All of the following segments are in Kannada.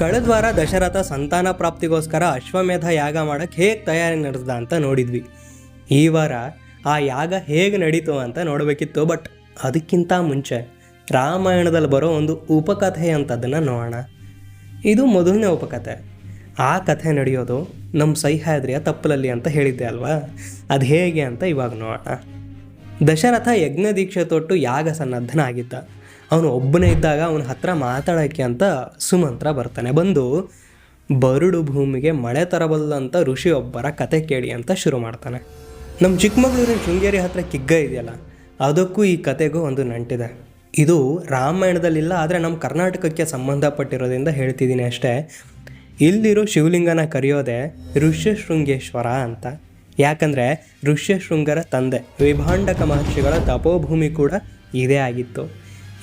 ಕಳೆದ ವಾರ ದಶರಥ ಸಂತಾನ ಪ್ರಾಪ್ತಿಗೋಸ್ಕರ ಅಶ್ವಮೇಧ ಯಾಗ ಮಾಡೋಕ್ಕೆ ಹೇಗೆ ತಯಾರಿ ನಡೆಸ್ದ ಅಂತ ನೋಡಿದ್ವಿ. ಈ ವಾರ ಆ ಯಾಗ ಹೇಗೆ ನಡೀತು ಅಂತ ನೋಡಬೇಕಿತ್ತು. ಬಟ್ ಅದಕ್ಕಿಂತ ಮುಂಚೆ ರಾಮಾಯಣದಲ್ಲಿ ಬರೋ ಒಂದು ಉಪಕಥೆ ಅಂತದನ್ನು ನೋಡೋಣ. ಇದು ಮೊದಲನೇ ಉಪಕಥೆ. ಆ ಕಥೆ ನಡೆಯೋದು ನಮ್ಮ ಸಹ್ಯಾದ್ರಿಯ ತಪ್ಪಲಲ್ಲಿ ಅಂತ ಹೇಳಿದ್ದೆ ಅಲ್ವಾ, ಅದು ಹೇಗೆ ಅಂತ ಇವಾಗ ನೋಡೋಣ. ದಶರಥ ಯಜ್ಞ ದೀಕ್ಷೆ ತೊಟ್ಟು ಯಾಗ ಸನ್ನದ್ಧನಾಗಿದ್ದ. ಅವನು ಒಬ್ಬನೇ ಇದ್ದಾಗ ಅವನ ಹತ್ರ ಮಾತಾಡೋಕ್ಕೆ ಅಂತ ಸುಮಂತ್ರ ಬರ್ತಾನೆ. ಬಂದು ಬರುಡು ಭೂಮಿಗೆ ಮಳೆ ತರಬಲ್ಲಂಥ ಋಷಿಯೊಬ್ಬರ ಕತೆ ಕೇಳಿ ಅಂತ ಶುರು ಮಾಡ್ತಾನೆ. ನಮ್ಮ ಚಿಕ್ಕಮಗಳೂರಿನ ಶೃಂಗೇರಿ ಹತ್ರ ಕಿಗ್ಗ ಇದೆಯಲ್ಲ, ಅದಕ್ಕೂ ಈ ಕತೆಗೂ ಒಂದು ನಂಟಿದೆ. ಇದು ರಾಮಾಯಣದಲ್ಲಿಲ್ಲ, ಆದರೆ ನಮ್ಮ ಕರ್ನಾಟಕಕ್ಕೆ ಸಂಬಂಧಪಟ್ಟಿರೋದ್ರಿಂದ ಹೇಳ್ತಿದ್ದೀನಿ ಅಷ್ಟೇ. ಇಲ್ಲಿರೋ ಶಿವಲಿಂಗನ ಕರೆಯೋದೆ ಋಷ್ಯಶೃಂಗೇಶ್ವರ ಅಂತ. ಯಾಕಂದರೆ ಋಷ್ಯಶೃಂಗರ ತಂದೆ ವಿಭಾಂಡಕ ಮಹರ್ಷಿಗಳ ತಪೋಭೂಮಿ ಕೂಡ ಇದೇ ಆಗಿತ್ತು.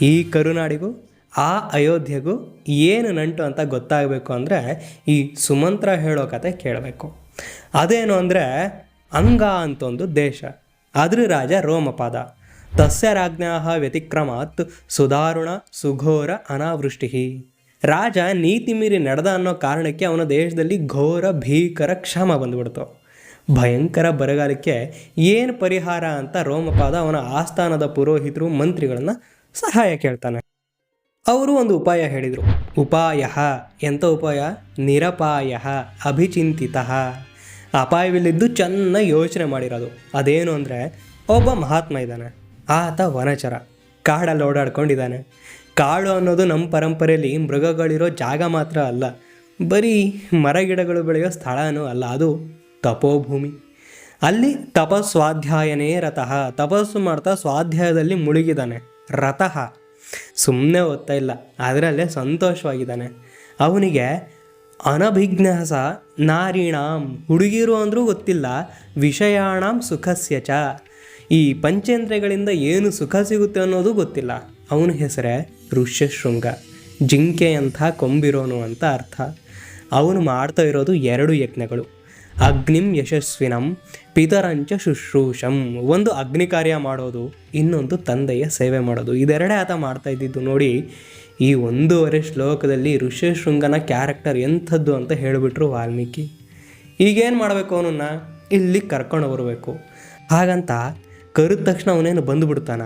ಈ ಕರುನಾಡಿಗೂ ಆ ಅಯೋಧ್ಯೆಗೂ ಏನು ನಂಟು ಅಂತ ಗೊತ್ತಾಗಬೇಕು ಅಂದರೆ ಈ ಸುಮಂತ್ರ ಹೇಳೋ ಕತೆ ಕೇಳಬೇಕು. ಅದೇನು ಅಂದರೆ, ಅಂಗ ಅಂತ ಒಂದು ದೇಶ, ಅದ್ರ ರಾಜ ರೋಮಪಾದ. ತಸ್ಯ ರಾಜ್ಞಾ ವ್ಯತಿಕ್ರಮಾತ್ ಸುಧಾರುಣ ಸುಘೋರ ಅನಾವೃಷ್ಟಿ. ರಾಜ ನೀತಿ ಮೀರಿ ನಡೆದ ಅನ್ನೋ ಕಾರಣಕ್ಕೆ ಅವನ ದೇಶದಲ್ಲಿ ಘೋರ ಭೀಕರ ಕ್ಷಾಮ ಬಂದ್ಬಿಡ್ತು. ಭಯಂಕರ ಬರಗಾಲಕ್ಕೆ ಏನು ಪರಿಹಾರ ಅಂತ ರೋಮಪಾದ ಅವನ ಆಸ್ಥಾನದ ಪುರೋಹಿತರು ಮಂತ್ರಿಗಳನ್ನು ಸಹಾಯ ಕೇಳ್ತಾನೆ. ಅವರು ಒಂದು ಉಪಾಯ ಹೇಳಿದರು. ಉಪಾಯ ಎಂಥ ಉಪಾಯ? ನಿರಪಾಯ ಅಭಿಚಿಂತಿತ. ಅಪಾಯವಿಲ್ಲಿದ್ದು ಚೆನ್ನಾಗಿ ಯೋಚನೆ ಮಾಡಿರೋದು. ಅದೇನು ಅಂದರೆ, ಒಬ್ಬ ಮಹಾತ್ಮ ಇದ್ದಾನೆ. ಆತ ವನಚರ, ಕಾಡಲ್ಲಿ ಓಡಾಡ್ಕೊಂಡಿದ್ದಾನೆ. ಕಾಡು ಅನ್ನೋದು ನಮ್ಮ ಪರಂಪರೆಯಲ್ಲಿ ಮೃಗಗಳಿರೋ ಜಾಗ ಮಾತ್ರ ಅಲ್ಲ, ಬರೀ ಮರಗಿಡಗಳು ಬೆಳೆಯೋ ಸ್ಥಳನೂ ಅಲ್ಲ, ಅದು ತಪೋಭೂಮಿ. ಅಲ್ಲಿ ತಪಸ್ವಾಧ್ಯಾಯನೇ ರತಃ, ತಪಸ್ಸು ಮಾಡ್ತಾ ಸ್ವಾಧ್ಯಾಯದಲ್ಲಿ ಮುಳುಗಿದ್ದಾನೆ. ರತಃ ಸುಮ್ಮನೆ ಓದ್ತಾ ಇಲ್ಲ, ಅದರಲ್ಲೇ ಸಂತೋಷವಾಗಿದ್ದಾನೆ. ಅವನಿಗೆ ಅನಭಿಜ್ಞಾಸ ನಾರೀಣಾಂ, ಹುಡುಗಿರು ಅಂದರೂ ಗೊತ್ತಿಲ್ಲ, ವಿಷಯಾಣಾಂ ಸುಖಸ್ಯ ಚ, ಈ ಪಂಚೇಂದ್ರಿಯಗಳಿಂದ ಏನು ಸುಖ ಸಿಗುತ್ತೆ ಅನ್ನೋದು ಗೊತ್ತಿಲ್ಲ. ಅವನ ಹೆಸರೇ ಋಷ್ಯಶೃಂಗ, ಜಿಂಕೆಯಂಥ ಕೊಂಬಿರೋನು ಅಂತ ಅರ್ಥ. ಅವನು ಮಾಡ್ತಾ ಇರೋದು 2 ಯಜ್ಞಗಳು. ಅಗ್ನಿಂ ಯಶಸ್ವಿನಂ ಪಿತರಂಚ ಶುಶ್ರೂಷಂ. ಒಂದು ಅಗ್ನಿ ಕಾರ್ಯ ಮಾಡೋದು, ಇನ್ನೊಂದು ತಂದೆಯ ಸೇವೆ ಮಾಡೋದು. ಇದೆರಡೇ ಆತ ಮಾಡ್ತಾ ಇದ್ದಿದ್ದು. ನೋಡಿ, ಈ 1.5 ಶ್ಲೋಕದಲ್ಲಿ ಋಷ್ಯಶೃಂಗನ ಕ್ಯಾರೆಕ್ಟರ್ ಎಂಥದ್ದು ಅಂತ ಹೇಳಿಬಿಟ್ರು ವಾಲ್ಮೀಕಿ. ಈಗೇನು ಮಾಡಬೇಕು? ಅವನನ್ನ ಇಲ್ಲಿ ಕರ್ಕೊಂಡು ಬರಬೇಕು. ಹಾಗಂತ ಕರೆದ ತಕ್ಷಣ ಅವನೇನು ಬಂದುಬಿಡ್ತಾನ?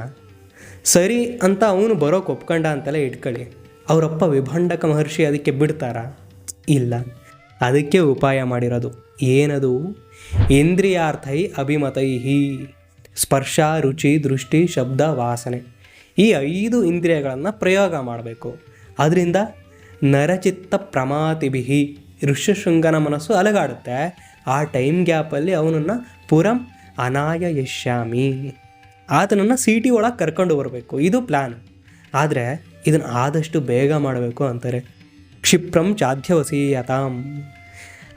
ಸರಿ ಅಂತ ಅವನು ಬರೋಕೆ ಒಪ್ಕೊಂಡ ಅಂತಲೇ ಇಟ್ಕೊಳ್ಳಿ. ಅವರಪ್ಪ ವಿಭಾಂಡಕ ಮಹರ್ಷಿ ಅದಕ್ಕೆ ಬಿಡ್ತಾರಾ? ಇಲ್ಲ. ಅದಕ್ಕೆ ಉಪಾಯ ಮಾಡಿರೋದು. ಏನದು? ಇಂದ್ರಿಯಾರ್ಥೈ ಅಭಿಮತೈ, ಸ್ಪರ್ಶ ರುಚಿ ದೃಷ್ಟಿ ಶಬ್ದ ವಾಸನೆ, ಈ 5 ಇಂದ್ರಿಯಗಳನ್ನು ಪ್ರಯೋಗ ಮಾಡಬೇಕು. ಅದರಿಂದ ನರಚಿತ್ತ ಪ್ರಮಾತಿಭಿ, ಋಷ್ಯಶೃಂಗನ ಮನಸ್ಸು ಅಲಗಾಡುತ್ತೆ. ಆ ಟೈಮ್ ಗ್ಯಾಪಲ್ಲಿ ಅವನನ್ನು ಪುರಂ ಅನಾಯ ಯಶ್ಯಾಮಿ, ಆತನನ್ನು ಸಿಟಿ ಒಳಗೆ ಕರ್ಕೊಂಡು ಬರಬೇಕು. ಇದು ಪ್ಲ್ಯಾನ್. ಆದರೆ ಇದನ್ನು ಆದಷ್ಟು ಬೇಗ ಮಾಡಬೇಕು ಅಂತಾರೆ. ಕ್ಷಿಪ್ರಂ ಚಾಧ್ಯವಸೀಯತಾಂ.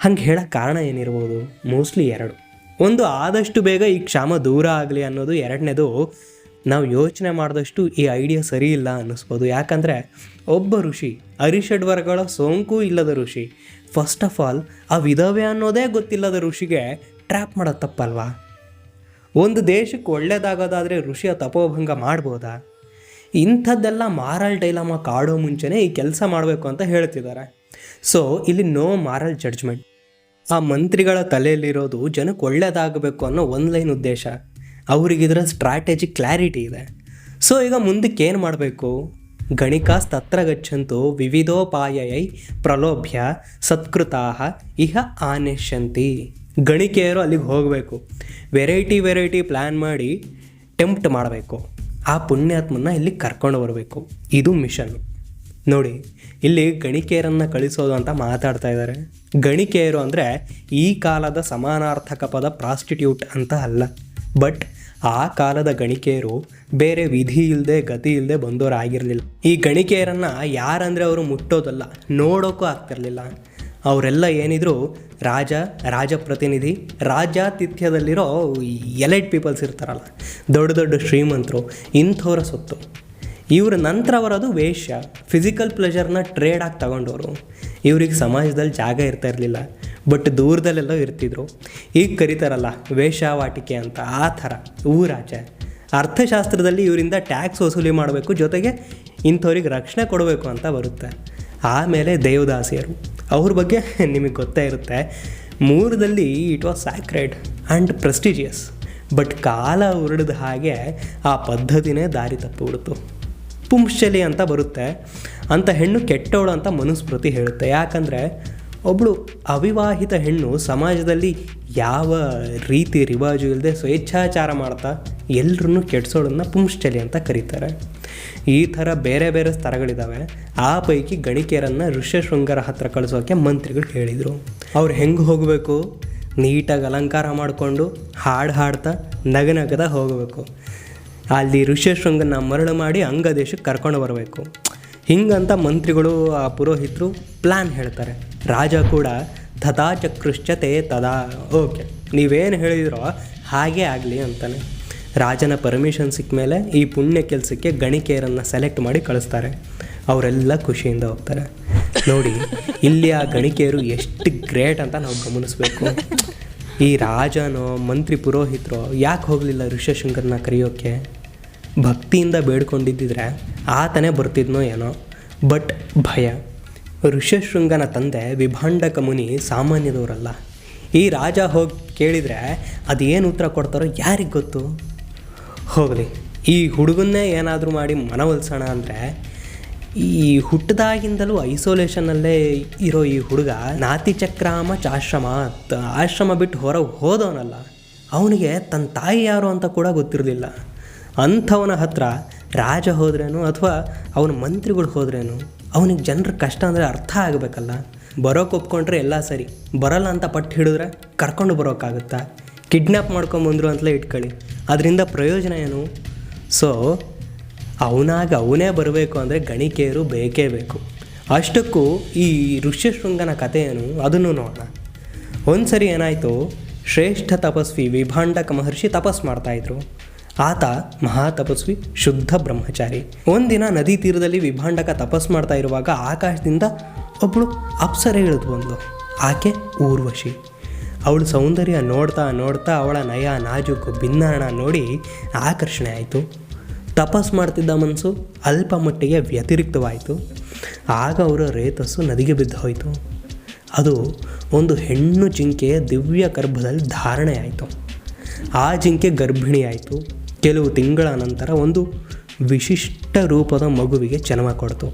ಹಂಗೆ ಹೇಳೋಕ್ಕೆ ಕಾರಣ ಏನಿರ್ಬೋದು? ಮೋಸ್ಟ್ಲಿ 2. ಒಂದು, ಆದಷ್ಟು ಬೇಗ ಈ ಕ್ಷಾಮ ದೂರ ಆಗಲಿ ಅನ್ನೋದು. 2ನೇದು, ನಾವು ಯೋಚನೆ ಮಾಡಿದಷ್ಟು ಈ ಐಡಿಯಾ ಸರಿ ಇಲ್ಲ ಅನ್ನಿಸ್ಬೋದು. ಯಾಕಂದರೆ ಒಬ್ಬ ಋಷಿ, ಅರಿಷಡ್ವರ್ಗಗಳ ಸೋಂಕು ಇಲ್ಲದ ಋಷಿ, ಫಸ್ಟ್ ಆಫ್ ಆಲ್ ಆ ವಿಧವೆ ಅನ್ನೋದೇ ಗೊತ್ತಿಲ್ಲದ ಋಷಿಗೆ ಟ್ರ್ಯಾಪ್ ಮಾಡೋದು ತಪ್ಪಲ್ವಾ? ಒಂದು ದೇಶಕ್ಕೆ ಒಳ್ಳೆಯದಾಗೋದಾದರೆ ಋಷಿಯ ತಪೋಭಂಗ ಮಾಡ್ಬೋದಾ? ಇಂಥದ್ದೆಲ್ಲ ಮಾರಲ್ ಡೈಲಾಮ ಕಾಡೋ ಮುಂಚೆನೇ ಈ ಕೆಲಸ ಮಾಡಬೇಕು ಅಂತ ಹೇಳ್ತಿದ್ದಾರೆ. ಸೊ ಇಲ್ಲಿ ನೋ ಮಾರಲ್ ಜಡ್ಜ್ಮೆಂಟ್. ಆ ಮಂತ್ರಿಗಳ ತಲೆಯಲ್ಲಿರೋದು ಜನಕ್ಕೆ ಒಳ್ಳೆಯದಾಗಬೇಕು ಅನ್ನೋ ಒಂದು ಲೈನ್ ಉದ್ದೇಶ. ಅವರಿಗಿದ್ರ ಸ್ಟ್ರಾಟಜಿ ಕ್ಲಾರಿಟಿ ಇದೆ. ಸೊ ಈಗ ಮುಂದಕ್ಕೆ ಏನು ಮಾಡಬೇಕು? ಗಣಿಕಾಸ್ತತ್ರ ಗಚ್ಚಂತು ವಿವಿಧೋಪಾಯೈ ಪ್ರಲೋಭ್ಯ ಸತ್ಕೃತಾಃ ಇಹ ಆನೆಷ್ಯಂತಿ. ಗಣಿಕೆಯರು ಅಲ್ಲಿಗೆ ಹೋಗಬೇಕು, ವೆರೈಟಿ ಪ್ಲ್ಯಾನ್ ಮಾಡಿ ಟೆಂಪ್ಟ್ ಮಾಡಬೇಕು. ಆ ಪುಣ್ಯಾತ್ಮನ ಇಲ್ಲಿ ಕರ್ಕೊಂಡು ಬರಬೇಕು. ಇದು ಮಿಷನ್ನು. ನೋಡಿ, ಇಲ್ಲಿ ಗಣಿಕೆಯರನ್ನು ಕಳಿಸೋದು ಅಂತ ಮಾತಾಡ್ತಾ ಇದ್ದಾರೆ. ಗಣಿಕೆಯರು ಅಂದರೆ ಈ ಕಾಲದ ಸಮಾನಾರ್ಥಕ ಪದ ಪ್ರಾಸ್ಟಿಟ್ಯೂಟ್ ಅಂತ ಅಲ್ಲ. ಬಟ್ ಆ ಕಾಲದ ಗಣಿಕೆಯರು ಬೇರೆ ವಿಧಿ ಇಲ್ಲದೆ ಗತಿ ಇಲ್ಲದೆ ಬಂದವರು ಆಗಿರಲಿಲ್ಲ. ಈ ಗಣಿಕೆಯರನ್ನು ಯಾರಂದರೆ ಅವರು ಮುಟ್ಟೋದಲ್ಲ, ನೋಡೋಕ್ಕೂ ಆಗ್ತಿರಲಿಲ್ಲ. ಅವರೆಲ್ಲ ಏನಿದ್ರು ರಾಜಪ್ರತಿನಿಧಿ, ರಾಜಾತಿಥ್ಯದಲ್ಲಿರೋ ಎಲೈಟ್ ಪೀಪಲ್ಸ್ ಇರ್ತಾರಲ್ಲ, ದೊಡ್ಡ ಶ್ರೀಮಂತರು, ಇಂಥವರ ಸೊತ್ತು. ಇವ್ರ ನಂತರ ಬರೋದು ವೇಶ್ಯ, ಫಿಸಿಕಲ್ ಪ್ಲೆಜರ್ನ ಟ್ರೇಡಾಗಿ ತಗೊಂಡವರು. ಇವ್ರಿಗೆ ಸಮಾಜದಲ್ಲಿ ಜಾಗ ಇರ್ತಾ ಇರಲಿಲ್ಲ, ಬಟ್ ದೂರದಲ್ಲೆಲ್ಲೋ ಇರ್ತಿದ್ರು. ಈಗ ಕರೀತಾರಲ್ಲ ವೇಶ್ಯಾವಾಟಿಕೆ ಅಂತ, ಆ ಥರ ಊರಾಚೆ. ಅರ್ಥಶಾಸ್ತ್ರದಲ್ಲಿ ಇವರಿಂದ ಟ್ಯಾಕ್ಸ್ ವಸೂಲಿ ಮಾಡಬೇಕು, ಜೊತೆಗೆ ಇಂಥವ್ರಿಗೆ ರಕ್ಷಣೆ ಕೊಡಬೇಕು ಅಂತ ಬರುತ್ತೆ. ಆಮೇಲೆ ದೇವದಾಸಿಯರು, ಅವ್ರ ಬಗ್ಗೆ ನಿಮಗೆ ಗೊತ್ತೇ ಇರುತ್ತೆ. ಮೂರದಲ್ಲಿ it was sacred and prestigious. But ಕಾಲ ಉರುಳಿದ ಹಾಗೆ ಆ ಪದ್ಧತಿನೇ ದಾರಿ ತಪ್ಪಿಬಿಡ್ತು. ಪುಂಶ್ಚಲಿ ಅಂತ ಬರುತ್ತೆ. ಅಂಥ ಹೆಣ್ಣು ಕೆಟ್ಟವಳು ಅಂತ ಮನುಸ್ಮೃತಿ ಹೇಳುತ್ತೆ. ಯಾಕಂದರೆ ಒಬ್ಬಳು ಅವಿವಾಹಿತ ಹೆಣ್ಣು ಸಮಾಜದಲ್ಲಿ ಯಾವ ರೀತಿ ರಿವಾಜು ಇಲ್ಲದೆ ಸ್ವೇಚ್ಛಾಚಾರ ಮಾಡ್ತಾ ಎಲ್ಲರನ್ನೂ ಕೆಡ್ಸೋಳನ್ನ ಪುಂಶ್ಚಲಿ ಅಂತ ಕರೀತಾರೆ. ಈ ಥರ ಬೇರೆ ಬೇರೆ ಸ್ತರಗಳಿದ್ದಾವೆ. ಆ ಪೈಕಿ ಗಣಿಕೆಯರನ್ನು ಋಷ್ಯಶೃಂಗರ ಹತ್ರ ಕಳಿಸೋಕ್ಕೆ ಮಂತ್ರಿಗಳು ಹೇಳಿದರು. ಅವ್ರು ಹೆಂಗೆ ಹೋಗಬೇಕು? ನೀಟಾಗಿ ಅಲಂಕಾರ ಮಾಡಿಕೊಂಡು ಹಾಡು ಹಾಡ್ತಾ ನಗನಗದ ಹೋಗಬೇಕು. ಅಲ್ಲಿ ಋಷ್ಯಶೃಂಗನ ಮರಳು ಮಾಡಿ ಅಂಗ ದೇಶಕ್ಕೆ ಕರ್ಕೊಂಡು ಬರಬೇಕು. ಹಿಂಗಂತ ಮಂತ್ರಿಗಳು, ಆ ಪುರೋಹಿತರು ಪ್ಲ್ಯಾನ್ ಹೇಳ್ತಾರೆ. ರಾಜ ಕೂಡ ತಥಾ ಚಕ್ರುಶ್ಚತೆ ತದಾ, ಓಕೆ ನೀವೇನು ಹೇಳಿದ್ರೋ ಹಾಗೇ ಆಗಲಿ ಅಂತಾನೆ. ರಾಜನ ಪರ್ಮಿಷನ್ ಸಿಕ್ಕ ಮೇಲೆ ಈ ಪುಣ್ಯ ಕೆಲಸಕ್ಕೆ ಗಣಿಕೆಯರನ್ನು ಸೆಲೆಕ್ಟ್ ಮಾಡಿ ಕಳಿಸ್ತಾರೆ. ಅವರೆಲ್ಲ ಖುಷಿಯಿಂದ ಹೋಗ್ತಾರೆ. ನೋಡಿ, ಇಲ್ಲಿ ಆ ಗಣಿಕೆಯರು ಎಷ್ಟು ಗ್ರೇಟ್ ಅಂತ ನಾವು ಗಮನಿಸಬೇಕು. ಈ ರಾಜನೋ ಮಂತ್ರಿ ಪುರೋಹಿತರೋ ಯಾಕೆ ಹೋಗಲಿಲ್ಲ ಋಷ್ಯಶೃಂಗರನ್ನ ಕರೆಯೋಕ್ಕೆ? ಭಕ್ತಿಯಿಂದ ಬೇಡ್ಕೊಂಡಿದ್ದಿದ್ರೆ ಆತನೇ ಬರ್ತಿದ್ನೋ ಏನೋ. ಬಟ್ ಭಯ. ಋಷ್ಯಶೃಂಗನ ತಂದೆ ವಿಭಾಂಡಕ ಮುನಿ ಸಾಮಾನ್ಯದವರಲ್ಲ. ಈ ರಾಜ ಹೋಗಿ ಕೇಳಿದರೆ ಅದೇನು ಉತ್ತರ ಕೊಡ್ತಾರೋ ಯಾರಿಗೆ ಗೊತ್ತು. ಹೋಗಲಿ, ಈ ಹುಡುಗನ್ನೇ ಏನಾದರೂ ಮಾಡಿ ಮನವೊಲಿಸೋಣ ಅಂದರೆ, ಈ ಹುಟ್ಟಿದಾಗಿಂದಲೂ ಐಸೋಲೇಷನ್ನಲ್ಲೇ ಇರೋ ಈ ಹುಡುಗ ನಾತಿಚಕ್ರಾಮ ಚಾಶ್ರಮ, ಆಶ್ರಮ ಬಿಟ್ಟು ಹೊರಗೆ ಹೋದವನಲ್ಲ. ಅವನಿಗೆ ತನ್ನ ತಾಯಿ ಯಾರು ಅಂತ ಕೂಡ ಗೊತ್ತಿರಲಿಲ್ಲ. ಅಂಥವನ ಹತ್ರ ರಾಜ ಹೋದ್ರೇನು ಅಥವಾ ಅವನ ಮಂತ್ರಿಗಳು ಹೋದ್ರೇನು, ಅವನಿಗೆ ಜನರ ಕಷ್ಟ ಅಂದರೆ ಅರ್ಥ ಆಗಬೇಕಲ್ಲ. ಬರೋಕೆ ಒಪ್ಕೊಂಡ್ರೆ ಎಲ್ಲ ಸರಿ, ಬರಲ್ಲ ಅಂತ ಪಟ್ಟು ಹಿಡಿದ್ರೆ ಕರ್ಕೊಂಡು ಬರೋಕ್ಕಾಗುತ್ತಾ? ಕಿಡ್ನ್ಯಾಪ್ ಮಾಡ್ಕೊಂಬಂದ್ರು ಅಂತಲೇ ಇಟ್ಕೊಳ್ಳಿ, ಅದರಿಂದ ಪ್ರಯೋಜನ ಏನು? ಸೊ ಅವನೇ ಬರಬೇಕು ಅಂದರೆ ಗಣಿಕೆಯರು ಬೇಕೇ ಬೇಕು. ಅಷ್ಟಕ್ಕೂ ಈ ಋಷ್ಯಶೃಂಗನ ಕಥೆ ಏನು ಅದನ್ನು ನೋಡೋಣ. ಒಂದು ಸರಿ ಏನಾಯಿತು, ಶ್ರೇಷ್ಠ ತಪಸ್ವಿ ವಿಭಾಂಡಕ ಮಹರ್ಷಿ ತಪಸ್ ಮಾಡ್ತಾಯಿದ್ರು. ಆತ ಮಹಾತಪಸ್ವಿ, ಶುದ್ಧ ಬ್ರಹ್ಮಚಾರಿ. ಒಂದಿನ ನದಿ ತೀರದಲ್ಲಿ ವಿಭಾಂಡಕ ತಪಸ್ ಮಾಡ್ತಾ ಇರುವಾಗ ಆಕಾಶದಿಂದ ಒಬ್ಬಳು ಅಪ್ಸರೆ ಇಳಿದು ಬಂದಳು. ಆಕೆ ಊರ್ವಶಿ. ಅವಳು ಸೌಂದರ್ಯ ನೋಡ್ತಾ ನೋಡ್ತಾ ಅವಳ ನಯ ನಾಜೂಕು ಭಿನ್ನಾಣ ನೋಡಿ ಆಕರ್ಷಣೆ ಆಯಿತು. ತಪಸ್ ಮಾಡ್ತಿದ್ದ ಮನಸ್ಸು ಅಲ್ಪ ಮಟ್ಟಿಗೆ ವ್ಯತಿರಿಕ್ತವಾಯಿತು. ಆಗ ಅವರ ರೇತಸ್ಸು ನದಿಗೆ ಬಿದ್ದು ಹೋಯಿತು. ಅದು ಒಂದು ಹೆಣ್ಣು ಜಿಂಕೆಯ ದಿವ್ಯ ಗರ್ಭದಲ್ಲಿ ಧಾರಣೆ ಆಯಿತು. ಆ ಜಿಂಕೆ ಗರ್ಭಿಣಿ ಆಯಿತು. ಕೆಲವು ತಿಂಗಳ ನಂತರ ಒಂದು ವಿಶಿಷ್ಟ ರೂಪದ ಮಗುವಿಗೆ ಜನ್ಮ ಕೊಡ್ತು.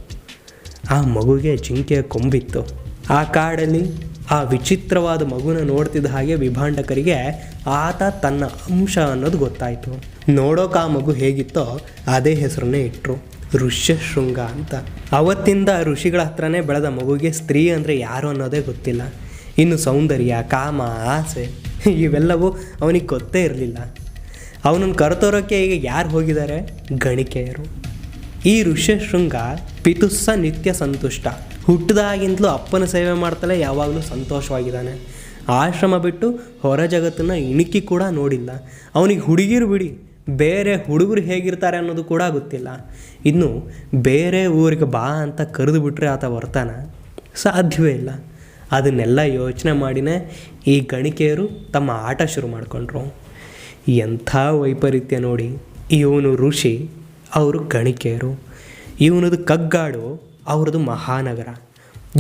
ಆ ಮಗುವಿಗೆ ಜಿಂಕೆಯ ಕೊಂಬಿತ್ತು. ಆ ಕಾಡಲ್ಲಿ ಆ ವಿಚಿತ್ರವಾದ ಮಗುನ ನೋಡ್ತಿದ್ದ ಹಾಗೆ ವಿಭಾಂಡಕರಿಗೆ ಆತ ತನ್ನ ಅಂಶ ಅನ್ನೋದು ಗೊತ್ತಾಯಿತು. ನೋಡೋಕೆ ಆ ಮಗು ಹೇಗಿತ್ತೋ ಅದೇ ಹೆಸರನ್ನೇ ಇಟ್ಟರು, ಋಷ್ಯಶೃಂಗ ಅಂತ. ಅವತ್ತಿಂದ ಋಷಿಗಳ ಹತ್ರನೇ ಬೆಳೆದ ಮಗುವಿಗೆ ಸ್ತ್ರೀ ಅಂದರೆ ಯಾರು ಅನ್ನೋದೇ ಗೊತ್ತಿಲ್ಲ. ಇನ್ನು ಸೌಂದರ್ಯ, ಕಾಮ, ಆಸೆ ಇವೆಲ್ಲವೂ ಅವನಿಗೆ ಗೊತ್ತೇ ಇರಲಿಲ್ಲ. ಅವನನ್ನು ಕರೆತರೋಕ್ಕೆ ಈಗ ಯಾರು ಹೋಗಿದ್ದಾರೆ? ಗಣಿಕೆಯರು. ಈ ಋಷ್ಯಶೃಂಗ ಪಿತುಸ್ಸ ನಿತ್ಯ ಸಂತುಷ್ಟ. ಹುಟ್ಟಿದಾಗಿಂತಲೂ ಅಪ್ಪನ ಸೇವೆ ಮಾಡ್ತಲೇ ಯಾವಾಗಲೂ ಸಂತೋಷವಾಗಿದ್ದಾನೆ. ಆಶ್ರಮ ಬಿಟ್ಟು ಹೊರ ಜಗತ್ತನ್ನು ಇಣುಕಿ ಕೂಡ ನೋಡಿಲ್ಲ. ಅವನಿಗೆ ಹುಡುಗಿರು ಬಿಡಿ, ಬೇರೆ ಹುಡುಗರು ಹೇಗಿರ್ತಾರೆ ಅನ್ನೋದು ಕೂಡ ಗೊತ್ತಿಲ್ಲ. ಇನ್ನು ಬೇರೆ ಊರಿಗೆ ಬಾ ಅಂತ ಕರೆದು ಬಿಟ್ಟರೆ ಆತ ಬರ್ತಾನ? ಸಾಧ್ಯವೇ ಇಲ್ಲ. ಅದನ್ನೆಲ್ಲ ಯೋಚನೆ ಮಾಡಿನೇ ಈ ಗಣಿಕೆಯರು ತಮ್ಮ ಆಟ ಶುರು ಮಾಡಿಕೊಂಡ್ರು. ಎಂಥ ವೈಪರೀತ್ಯ ನೋಡಿ. ಇವನು ಋಷಿ, ಅವರು ಗಣಿಕೆಯರು. ಇವನದು ಕಗ್ಗಾಡು, ಅವ್ರದ್ದು ಮಹಾನಗರ.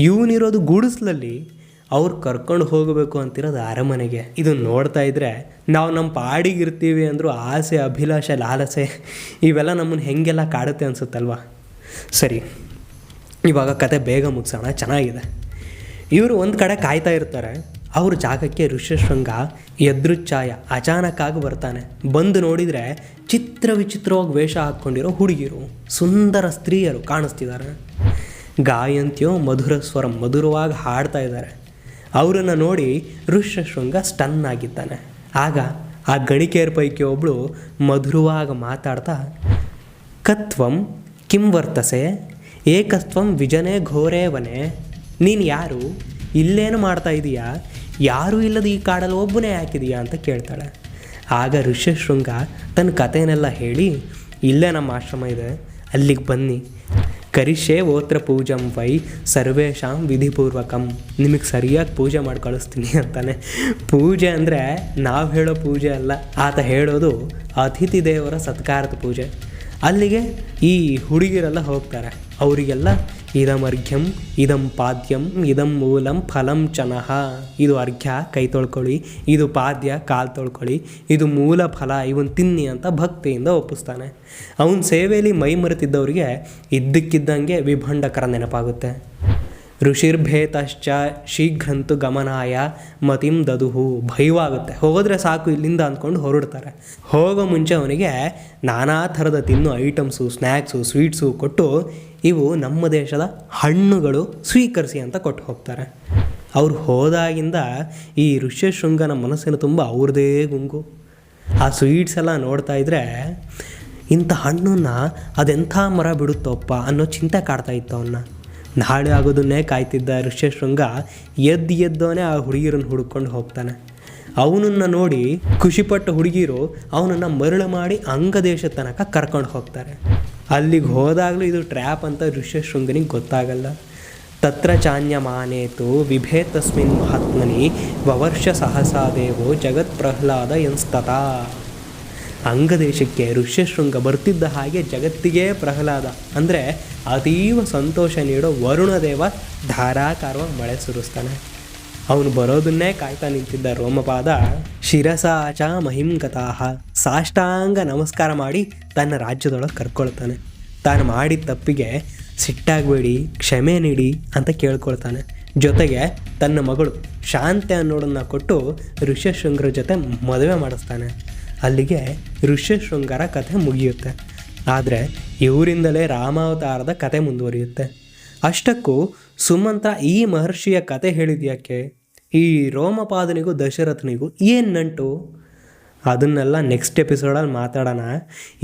ಇವನಿರೋದು ಗೂಡಿಸ್ಲಲ್ಲಿ, ಅವ್ರು ಕರ್ಕೊಂಡು ಹೋಗಬೇಕು ಅಂತಿರೋದು ಅರಮನೆಗೆ. ಇದನ್ನು ನೋಡ್ತಾ ಇದ್ದರೆ ನಾವು ನಮ್ಮ ಪಾಡಿಗಿರ್ತೀವಿ ಅಂದರೂ ಆಸೆ, ಅಭಿಲಾಷೆ, ಲಾಲಸೆ ಇವೆಲ್ಲ ನಮ್ಮನ್ನು ಹೆಂಗೆಲ್ಲ ಕಾಡುತ್ತೆ ಅನಿಸುತ್ತಲ್ವ. ಸರಿ, ಇವಾಗ ಕತೆ ಬೇಗ ಮುಗಿಸೋಣ, ಚೆನ್ನಾಗಿದೆ. ಇವರು ಒಂದು ಕಡೆ ಕಾಯ್ತಾ ಇರ್ತಾರೆ. ಅವ್ರ ಜಾಗಕ್ಕೆ ಋಷ್ಯಶೃಂಗ ಯದೃಚ್ಛಾಯ ಅಚಾನಕ್ಕಾಗಿ ಬರ್ತಾನೆ. ಬಂದು ನೋಡಿದರೆ ವಿಚಿತ್ರವಾಗಿ ವೇಷ ಹಾಕ್ಕೊಂಡಿರೋ ಹುಡುಗಿರು, ಸುಂದರ ಸ್ತ್ರೀಯರು ಕಾಣಿಸ್ತಿದ್ದಾರೆ. ಗಾಯಂತ್ಯೋ ಮಧುರ ಸ್ವರ, ಮಧುರವಾಗಿ ಹಾಡ್ತಾ ಇದ್ದಾರೆ. ಅವರನ್ನು ನೋಡಿ ಋಷ್ಯಶೃಂಗ ಸ್ಟನ್ ಆಗಿದ್ದಾನೆ. ಆಗ ಆ ಗಣಿಕೆಯರ ಪೈಕಿ ಒಬ್ಬಳು ಮಧುರವಾಗಿ ಮಾತಾಡ್ತಾ, ಕತ್ವಂ ಕಿಂ ವರ್ತಸೆ ಏಕಸ್ತ್ವಂ ವಿಜನೇ ಘೋರೇ ವನೆ. ನೀನು ಯಾರು? ಇಲ್ಲೇನು ಮಾಡ್ತಾ ಇದೀಯಾ? ಯಾರೂ ಇಲ್ಲದ ಈ ಕಾಡಲ್ಲಿ ಒಬ್ಬನೇ ಹಾಕಿದೀಯಾ ಅಂತ ಕೇಳ್ತಾಳೆ. ಆಗ ಋಷ್ಯಶೃಂಗ ತನ್ನ ಕಥೆನೆಲ್ಲ ಹೇಳಿ, ಇಲ್ಲೇ ನಮ್ಮ ಆಶ್ರಮ ಇದೆ, ಅಲ್ಲಿಗೆ ಬನ್ನಿ, ಕರಿಷ್ಯೆ ಓತ್ರ ಪೂಜಂ ವೈ ಸರ್ವೇಷಾಂ ವಿಧಿಪೂರ್ವಕಂ. ನಿಮಗೆ ಸರಿಯಾಗಿ ಪೂಜೆ ಮಾಡಿ ಕಳಿಸ್ತೀನಿ ಅಂತಾನೆ. ಪೂಜೆ ಅಂದರೆ ನಾವು ಹೇಳೋ ಪೂಜೆ ಅಲ್ಲ, ಆತ ಹೇಳೋದು ಅತಿಥಿ ದೇವರ ಸತ್ಕಾರದ ಪೂಜೆ. ಅಲ್ಲಿಗೆ ಈ ಹುಡುಗಿರೆಲ್ಲ ಹೋಗ್ತಾರೆ. ಅವರಿಗೆಲ್ಲ ಇದಂ ಅರ್ಘ್ಯಂ, ಇದಂ ಪಾದ್ಯಂ, ಇದಂ ಮೂಲಂ ಫಲಂ ಚನಃ. ಇದು ಅರ್ಘ್ಯ, ಕೈ ತೊಳ್ಕೊಳ್ಳಿ, ಇದು ಪಾದ್ಯ, ಕಾಲು ತೊಳ್ಕೊಳ್ಳಿ, ಇದು ಮೂಲ ಫಲ, ಇವನ್ ತಿನ್ನಿ ಅಂತ ಭಕ್ತಿಯಿಂದ ಒಪ್ಪಿಸ್ತಾನೆ. ಅವನ ಸೇವೆಯಲ್ಲಿ ಮೈ ಮರೆತಿದ್ದವರಿಗೆ ಇದ್ದಕ್ಕಿದ್ದಂಗೆ ವಿಭಂಡಕರ ನೆನಪಾಗುತ್ತೆ. ಋಷಿರ್ಭೇತಶ್ಚ ಶೀಘ್ರಂತು ಗಮನಾಯ ಮತಿಂ ದದುಹು. ಭಯವಾಗುತ್ತೆ, ಹೋದರೆ ಸಾಕು ಇಲ್ಲಿಂದ ಅಂದ್ಕೊಂಡು ಹೊರಡ್ತಾರೆ. ಹೋಗೋ ಮುಂಚೆ ಅವನಿಗೆ ನಾನಾ ಥರದ ತಿನ್ನೋ ಐಟಮ್ಸು, ಸ್ನ್ಯಾಕ್ಸು, ಸ್ವೀಟ್ಸು ಕೊಟ್ಟು ಇವು ನಮ್ಮ ದೇಶದ ಹಣ್ಣುಗಳು, ಸ್ವೀಕರಿಸಿ ಅಂತ ಕೊಟ್ಟು ಹೋಗ್ತಾರೆ. ಅವ್ರು ಹೋದಾಗಿಂದ ಈ ಋಷ್ಯಶೃಂಗನ ಮನಸ್ಸಿನ ತುಂಬ ಅವ್ರದ್ದೇ ಗುಂಗು. ಆ ಸ್ವೀಟ್ಸ್ ಎಲ್ಲ ನೋಡ್ತಾ ಇದ್ರೆ ಇಂಥ ಹಣ್ಣನ್ನು ಅದೆಂಥ ಮರ ಬಿಡುತ್ತಪ್ಪ ಅನ್ನೋ ಚಿಂತೆ ಕಾಡ್ತಾ ಇತ್ತು ಅವನ್ನ. ನಾಳೆ ಆಗೋದನ್ನೇ ಕಾಯ್ತಿದ್ದ ಋಷ್ಯಶೃಂಗ ಎದ್ದವನೇ ಆ ಹುಡುಗಿರನ್ನು ಹುಡ್ಕೊಂಡು ಹೋಗ್ತಾನೆ. ಅವನನ್ನು ನೋಡಿ ಖುಷಿಪಟ್ಟ ಹುಡುಗಿರು ಅವನನ್ನು ಮರಳು ಮಾಡಿ ಅಂಗದೇಶ ತನಕ ಕರ್ಕೊಂಡು ಹೋಗ್ತಾರೆ. ಅಲ್ಲಿಗೆ ಹೋದಾಗಲೂ ಇದು ಟ್ರ್ಯಾಪ್ ಅಂತ ಋಷ್ಯಶೃಂಗನಿಗೆ ಗೊತ್ತಾಗಲ್ಲ. ತತ್ರ ಚಾನ್ಯಮಾನೇತು ವಿಭೇತಸ್ಮಿನ್ ಮಹಾತ್ಮನಿ ವವರ್ಷ ಸಹಸಾದೇವೋ ಜಗತ್ ಪ್ರಹ್ಲಾದ ಎನ್ಸ್ತತ. ಅಂಗದೇಶಕ್ಕೆ ಋಷ್ಯಶೃಂಗ ಬರ್ತಿದ್ದ ಹಾಗೆ ಜಗತ್ತಿಗೇ ಪ್ರಹ್ಲಾದ ಅಂದರೆ ಅತೀವ ಸಂತೋಷ ನೀಡೋ ವರುಣದೇವ ಧಾರಾಕಾರವಾಗಿ ಮಳೆ ಸುರಿಸ್ತಾನೆ. ಅವನು ಬರೋದನ್ನೇ ಕಾಯ್ತಾ ನಿಂತಿದ್ದ ರೋಮಪಾದ ಶಿರಸಾಚ ಮಹಿಂಗತಾಹ ಸಾಷ್ಟಾಂಗ ನಮಸ್ಕಾರ ಮಾಡಿ ತನ್ನ ರಾಜ್ಯದೊಳಗೆ ಕರ್ಕೊಳ್ತಾನೆ. ತಾನು ಮಾಡಿದ ತಪ್ಪಿಗೆ ಸಿಟ್ಟಾಗಬೇಡಿ, ಕ್ಷಮೆ ನೀಡಿ ಅಂತ ಕೇಳ್ಕೊಳ್ತಾನೆ. ಜೊತೆಗೆ ತನ್ನ ಮಗಳು ಶಾಂತಿ ಅನ್ನೋಡನ್ನ ಕೊಟ್ಟು ಋಷ್ಯಶೃಂಗರ ಜೊತೆ ಮದುವೆ ಮಾಡಿಸ್ತಾನೆ. ಅಲ್ಲಿಗೆ ಋಷ್ಯಶೃಂಗರ ಕಥೆ ಮುಗಿಯುತ್ತೆ. ಆದರೆ ಇವರಿಂದಲೇ ರಾಮಾವತಾರದ ಕತೆ ಮುಂದುವರಿಯುತ್ತೆ. ಅಷ್ಟಕ್ಕೂ ಸುಮಂತ್ರ ಈ ಮಹರ್ಷಿಯ ಕತೆ ಹೇಳಿದ್ಯಾಕೆ? ಈ ರೋಮಪಾದನಿಗೂ ದಶರಥನಿಗೂ ಏನು ನಂಟು? ಅದನ್ನೆಲ್ಲ ನೆಕ್ಸ್ಟ್ ಎಪಿಸೋಡಲ್ಲಿ ಮಾತಾಡೋಣ.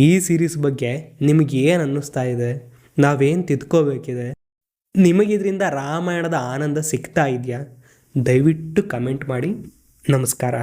ಈ ಸೀರೀಸ್ ಬಗ್ಗೆ ನಿಮಗೇನು ಅನ್ನಿಸ್ತಾ ಇದೆ? ನಾವೇನು ತಿದ್ಕೋಬೇಕಿದೆ? ನಿಮಗಿದ್ರಿಂದ ರಾಮಾಯಣದ ಆನಂದ ಸಿಗ್ತಾ ಇದೆಯಾ? ದಯವಿಟ್ಟು ಕಮೆಂಟ್ ಮಾಡಿ. ನಮಸ್ಕಾರ.